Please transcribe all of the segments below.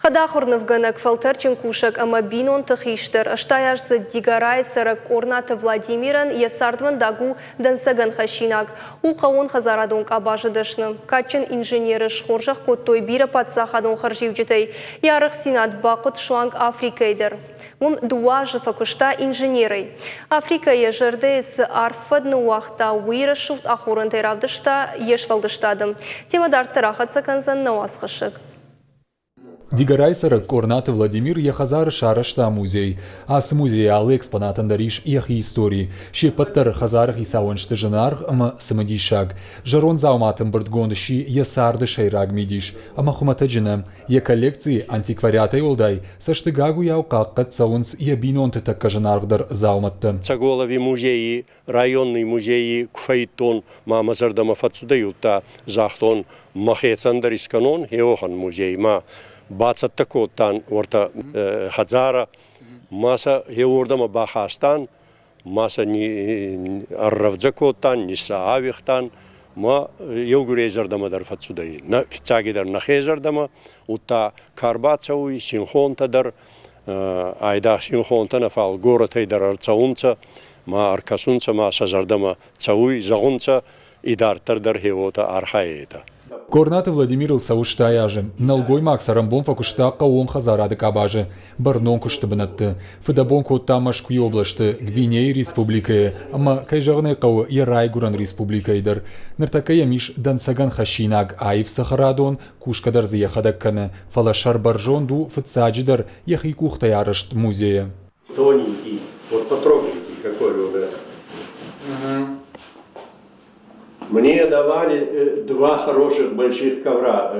Хадахурнов гынак фалтарчин кушак ама бинон тахиштер, штаярсы дигарай сарак корната Владимиран ясардван дагу дансаган хашинак. У каон хазарадон абажадышны. Качын инженеры шхоржах коттой бира патсахадон харживджитай. Ярых синат бақыт шуанг Африкайдер. Мун дуажы факушта инженеры. Африка ежердес арфадны уақта уйры шут ахурын тайравдышта ешвалдыштадым. Темадар тарахатса канзан науасхышык. Дигарай сарак корната Владимир яхазар шарашта музей. Ас музей алы экспонатан дариш яхи истории. Ши паттар хазарах исауаншты жанарх ама самадишаг. Жарон зауматым бардгондыши ясарды шайраг мидиш. Ама хумата джинам. Я коллекции антиквариата олдай. Саштыгагу яукаккат саунс ябинонты такка жанаргдар зауматтым. Цаголови музеи, районный музеи, кфаитон, мамазардама фацудаюта, захтон, махецандар исканон, хеохан музей, ма. Бацатта коттан орта хазара маса хеордама бахастан маса ни арравза коттан ни саавихтан ма йогурезардама дар фатсудай на фицагидар нахезардама утта карбацауи синхонтадар айда синхонта нафал горатайдар арцаунца ма аркасунца ма сазардама цауи загунца идартардар хеота архаета. Корната Владимир сауштаяжы. Налгой максарам бом факушта каом хазарады кабажы. Барнон куштабынатты. Фыдабон котта Машкуй облашты. Гвиней республикае. Ама кайжағны кау Ярайгуран республикайдыр. Ныртакая миш дансаган хашинаг айв сахарадон кушкадар зияхадакканы. Фалашар баржон ду фыцаджидар яхи кухтаярышт музея. Тоненький, вот потрогайте, какой ребят. Мне давали 2 хороших больших ковра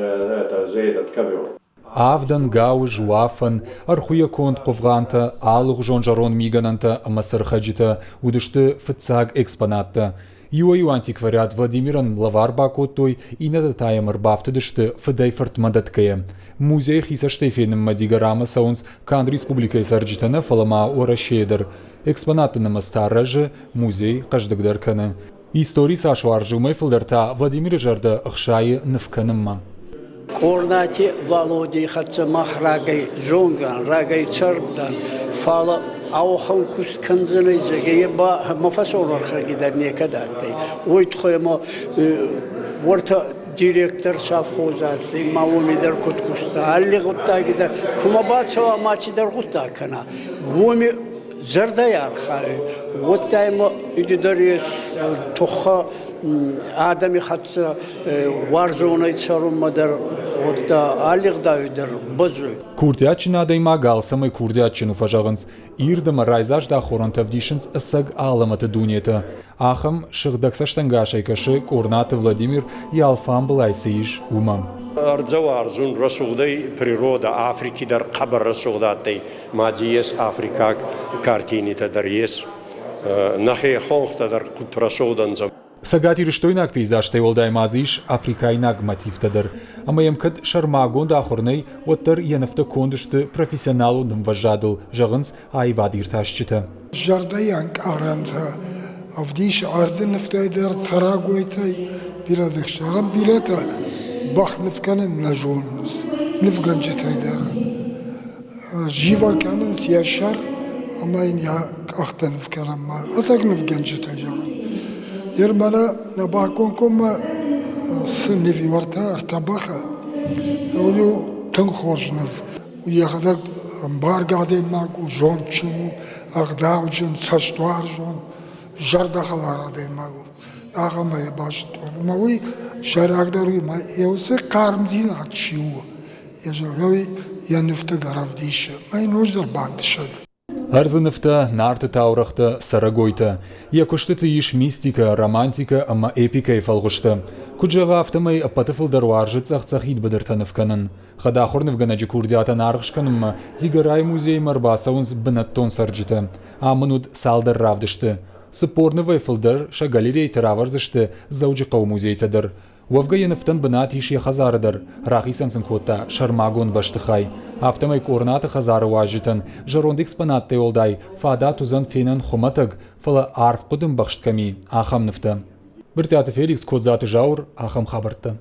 за этот ковер. Авдан гау жуафан, архуя конт ковганта, алух жонжарон мигананта, масархаджита, удышты фыцаг экспонатта. Юаю антиквариат Владимиран лавар бакоттой и надатая марбафты дышты фыдайфарт мадаткая. Музей хиса штейфеным мадигарама саунс кан республикой сарджитана фалама орашедер. Экспонаты на мастаражи, музей каждагдарканы. Истории сашваржумай филдерта Владимир Жарда Ахшаи Навканамма. Корнати Володей Хацамах Рагай Жонган, Рагай Цардан, Фала Аухан Кустканзаны Загеба Мафасор Архагидар Некадатей. Уйтхоема Ворта директор совхозатый, Маумидар Куткуста, Алли Гуттагидар, Кумабацова Мачидар Гуттакана. Воми Зардаяр хай, вот тайма идидарес тоха Адами хатса варзоной царум мадар вот алигдавидар базу. Курдячин адай магал самый курдячин уфажаганс ирдама райзаж да хорантавдишинс саг аламата дунета. Ахам шигдаксаштангашай каши корната Владимир и алфам блайсеиш умам. Арзаварзун расугдай природа Африки дар кабар расугдатай мадиес Африка картинита дар ес нахе хонхта дар кут расугданзам. Сагати риштойнак пейзажтай олдай мазиш Африкайнак мотивтадыр. Ама емкад шармагон да ахорнай оттар янафта кондышты профессионалу дымважадыл жағынс айвадирташчыты. Жардаянк аранта авдиш ардын нафтайдар царагойтай бирадыкшарам билета бах нифканын нажонымыз нифганчытайдар. Жива канын сияшар амайн я ахтан нифкарамма атак нифганчытай жағын. Ермана на баконкома сынневи варта артабаха улю тынхожнов уяхадак баргаден магу жончу агдавжен саштуаржон жардахалараден магу агамай баштон мауи шарагдаруи ма еусе кармзин ачиу ежови янифта даравдиша май нождар бандшад. Арзанывта, нарты таурахта, сарагойта. Якуштыты иш мистика, романтика, ама эпика и фалгушта. Куджага автомай апатыфыл даруаржы цах-цахид бадыртанывканын. Хадахорнов ганаджи курдиата наргшканымма, дигарай музей марбасаунс бынаттон сарджита. Амынуд салдар равдышты. Сыпорны вайфылдар, шагалерей тараварзышты, зауджи қау музейтадыр. Уавгаянывтан бынат иш яхазарыдар. Рахисансын хотта, шармагон баштыхай. Автомай корната хазары важитан, жаронд экспонатты олдай, фада тузан фенан хуматаг, фала арф кудым бахштками, ахамнывта. Біртяты Феликс кодзаты жаур, ахам хабартты.